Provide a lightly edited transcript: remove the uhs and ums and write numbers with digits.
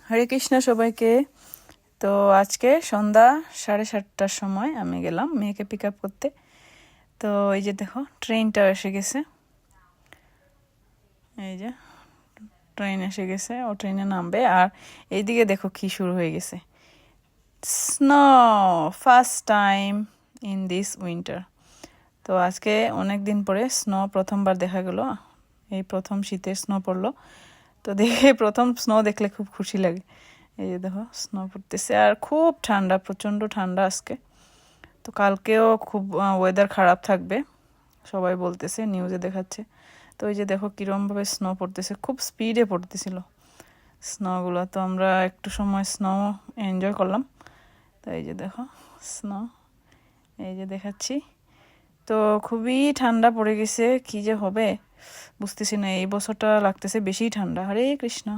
হরে কৃষ্ণ সবাইকে। তো আজকে সন্ধ্যা 7:30টার সময় আমি গেলাম মেয়েকে পিক আপ করতে। তো এই যে দেখো ট্রেনটা এসে গেছে, এই যে ট্রেন এসে গেছে, ও ট্রেনে নামবে। আর এইদিকে দেখো কি শুরু হয়ে গেছে, snow, first time in this winter. তো আজকে অনেক দিন পরে স্নো প্রথমবার দেখা গেল, এই প্রথম শীতে স্নো পড়লো। তো দেখে প্রথম স্নো দেখলে খুব খুশি লাগে। এই যে দেখো স্নো পড়তেছে আর খুব ঠান্ডা, প্রচণ্ড ঠান্ডা আজকে। তো কালকেও খুব ওয়েদার খারাপ থাকবে সবাই বলতেছে, নিউজে দেখাচ্ছে। তো এই যে দেখো কীরমভাবে স্নো পড়তেছে, খুব স্পিডে পড়তেছিল স্নোগুলো। তো আমরা একটু সময় স্নো এনজয় করলাম। তো এই যে দেখো স্নো, এই যে দেখাচ্ছি। তো খুবই ঠান্ডা পড়ে গেছে, কি যে হবে বুঝতেছি না, এই বছরটা লাগতেছে বেশি ঠান্ডা। হরে কৃষ্ণ।